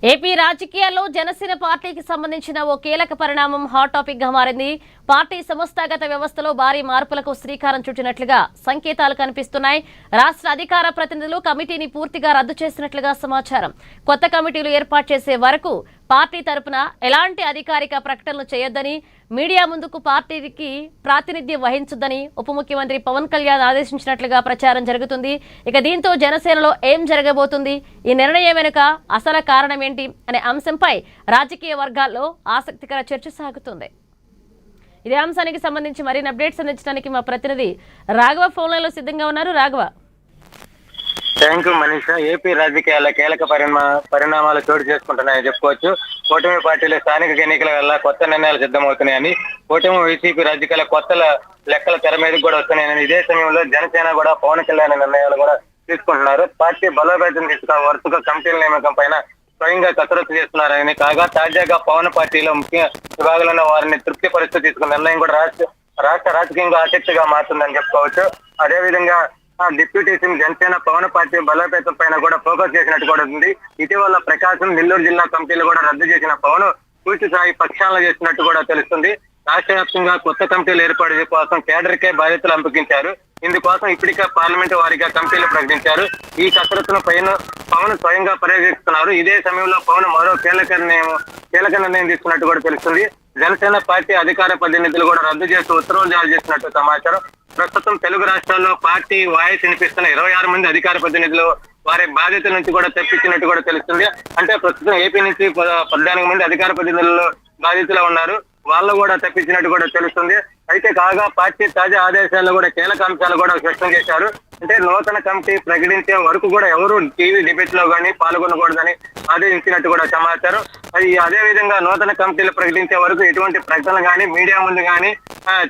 AP రాజకీయాల్లో జనసేన పార్టీకి సంబంధించిన ఓ కీలక పరిణామం హాట్ టాపిక్ గా మారింది. పార్టీ సంస్థాగత వ్యవస్థలో భారీ మార్పులకు శ్రీకారం చుట్టినట్లుగా సంకేతాలు కనిపిస్తున్నాయి. రాష్ట్ర అధికార ప్రతినిధులు కమిటీని పూర్తిగా రద్దు చేసినట్లుగా సమాచారం. కొత్త కమిటీలు ఏర్పాటు చేసే వరకు పార్టీ తరపున ఎలాంటి అధికారిక ప్రకటనలు చేయొద్దని, మీడియా ముందుకు పార్టీకి ప్రాతినిధ్యం వహించొద్దని ఉప ముఖ్యమంత్రి పవన్ కళ్యాణ్ ఆదేశించినట్లుగా ప్రచారం జరుగుతుంది. ఇక దీంతో జనసేనలో ఏం జరగబోతుంది, ఈ నిర్ణయం వెనుక అసలు కారణం ఏంటి అనే అంశంపై రాజకీయ వర్గాల్లో ఆసక్తికర చర్చ సాగుతుంది. ఇదే అంశానికి సంబంధించి మరిన్ని అప్డేట్స్ అందించడానికి మా ప్రతినిధి రాఘవ ఫోన్ లైన్ లో సిద్ధంగా ఉన్నారు. Raghava. Thank you Manisha. AP రాజకీయాల కీలక పరిణామాలు చోటు చేసుకుంటున్నాయని చెప్పుకోవచ్చు. కూటమి పార్టీల స్థానిక ఎన్నికల వల్ల కొత్త నిర్ణయాలు సిద్ధమవుతున్నాయని, కూటమి వైసీపీ రాజకీయాల కొత్త లెక్కల తెర మీదకి కూడా వస్తున్నాయని, ఇదే సమయంలో జనసేన కూడా పవన్ కళ్యాణ్ నిర్ణయాలు కూడా తీసుకుంటున్నారు. పార్టీ బలోపేతం వరుసగా కమిటీల నియామకం పైన స్వయంగా కసరత్తు చేస్తున్నారని, కాగా తాజాగా పవన్ పార్టీలో ముఖ్య విభాగాలు ఉన్న వారిని తృప్తిపరుస్తూ తీసుకున్న నిర్ణయం కూడా రాష్ట్ర రాజకీయంగా ఆసక్తిగా మారుతుందని చెప్పుకోవచ్చు. అదేవిధంగా డిప్యూటీ సీఎం జనసేన పవన్ పార్టీ బలోపేతం పైన కూడా ఫోకస్ చేసినట్టు కూడా ఉంది. ఇటీవల ప్రకాశం, నెల్లూరు జిల్లా కమిటీలు కూడా రద్దు చేసిన పవన్ పూర్తి స్థాయి పక్షాలను చేసినట్టు కూడా తెలుస్తుంది. రాష్ట్ర వ్యాప్తంగా కొత్త కమిటీలు ఏర్పాటు కోసం కేడర్కే బాధ్యతలు అప్పగించారు. ఇందుకోసం ఇప్పటికే పార్లమెంటు వారీగా కమిటీలు ప్రకటించారు. ఈ కసరత్తును పవన్ స్వయంగా పర్యవేక్షిస్తున్నారు. ఇదే సమయంలో పవన్ మరో కీలక నిర్ణయం తీసుకున్నట్టు కూడా తెలుస్తుంది. జనసేన పార్టీ అధికార ప్రతినిధులు కూడా రద్దు చేస్తూ ఉత్తర్వులు జారీ చేసినట్టు సమాచారం. ప్రస్తుతం తెలుగు రాష్ట్రాల్లో పార్టీ వాయిస్ వినిపిస్తున్న 26 మంది అధికార ప్రతినిధులు వారి బాధ్యత నుంచి కూడా తప్పించినట్టు కూడా తెలుస్తుంది. అంటే ప్రస్తుతం ఏపీ నుంచి 14 మంది అధికార ప్రతినిధులు బాధ్యతలో ఉన్నారు. వాళ్ళు కూడా తప్పించినట్టు కూడా తెలుస్తుంది. అయితే కాగా పార్టీ తాజా ఆదేశాల్లో కూడా కీలక అంశాలు కూడా స్పష్టం చేశారు. అంటే నూతన కమిటీ ప్రకటించే వరకు కూడా ఎవరు టీవీ డిబేట్ లో కానీ పాల్గొనకూడదని ఆదేశించినట్టు కూడా సమాచారం. అదే విధంగా నూతన కమిటీలు ప్రకటించే వరకు ఎటువంటి ప్రకటనలు కానీ మీడియా ముందు కానీ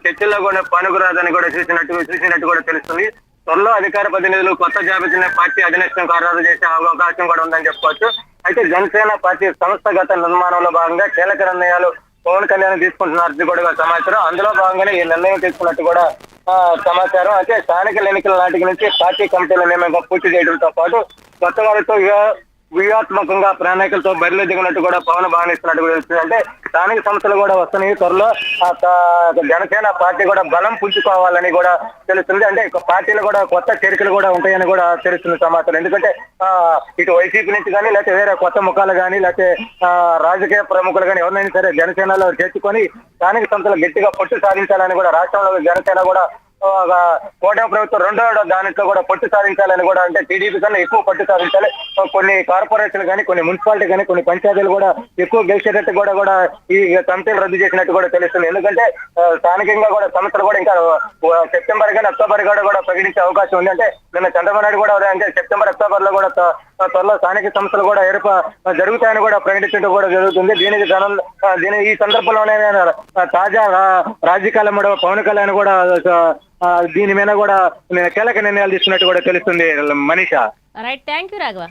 చర్చల్లో కూడా పనుకురాదని కూడా చూసినట్టు కూడా తెలుస్తుంది. త్వరలో అధికార ప్రతినిధులు కొత్త జాబితాని పార్టీ అధినేత్రం ఖరారు చేసే అవకాశం కూడా ఉందని చెప్పుకోవచ్చు. అయితే జనసేన పార్టీ సంస్థాగత నిర్మాణంలో భాగంగా కీలక నిర్ణయాలు పవన్ కళ్యాణ్ తీసుకుంటున్నట్టు కూడా సమాచారం. అందులో భాగంగానే ఈ నిర్ణయం తీసుకున్నట్టు కూడా సమాచారం. అయితే స్థానిక ఎన్నికల నాటికి నుంచి పార్టీ కమిటీల నియామకం పూర్తి చేయడంతో పాటు కొత్త వారితో వ్యూహాత్మకంగా ప్రణాళికలతో బరిలో దిగినట్టు కూడా పవన్ భావిస్తున్నట్టు కూడా తెలుస్తుంది. అంటే స్థానిక సంస్థలు కూడా వస్తున్నాయి. త్వరలో జనసేన పార్టీ కూడా బలం పుంజుకోవాలని కూడా తెలుస్తుంది. అంటే పార్టీలు కూడా కొత్త చేరికలు కూడా ఉంటాయని కూడా తెలుస్తుంది సమాచారం. ఎందుకంటే ఇటు వైసీపీ నుంచి కానీ లేకపోతే వేరే కొత్త ముఖాలు కానీ లేకపోతే రాజకీయ ప్రముఖులు కానీ ఎవరినైనా సరే జనసేనలో చేర్చుకొని స్థానిక సంస్థలు గట్టిగా పట్టు సాధించాలని కూడా రాష్ట్రంలో జనసేన కూడా కూటమి ప్రభుత్వం రెండో దానిట్లో కూడా పట్టు సాధించాలని కూడా, అంటే టీడీపీ కన్నా ఎక్కువ పట్టు సాధించాలి. కొన్ని కార్పొరేషన్లు కానీ కొన్ని మున్సిపాలిటీ కానీ కొన్ని పంచాయతీలు కూడా ఎక్కువ గెలిచేటట్టు కూడా ఈ కమిటీలు రద్దు చేసినట్టు కూడా తెలుస్తుంది. ఎందుకంటే స్థానికంగా కూడా సంస్థలు కూడా ఇంకా సెప్టెంబర్ కానీ అక్టోబర్ కూడా ప్రకటించే అవకాశం ఉంది. అంటే నిన్న చంద్రబాబు నాయుడు కూడా అంటే సెప్టెంబర్ అక్టోబర్ లో కూడా త్వరలో స్థానిక సంస్థలు కూడా జరుగుతాయని కూడా ప్రకటించడం కూడా జరుగుతుంది. ఈ సందర్భంలోనే తాజా రాజకీయాల పవన్ కళ్యాణ్ కూడా దీని మీద కూడా కీలక నిర్ణయాలు తీసుకున్నట్టు కూడా తెలుస్తుంది Manisha. Right, thank you Raghava.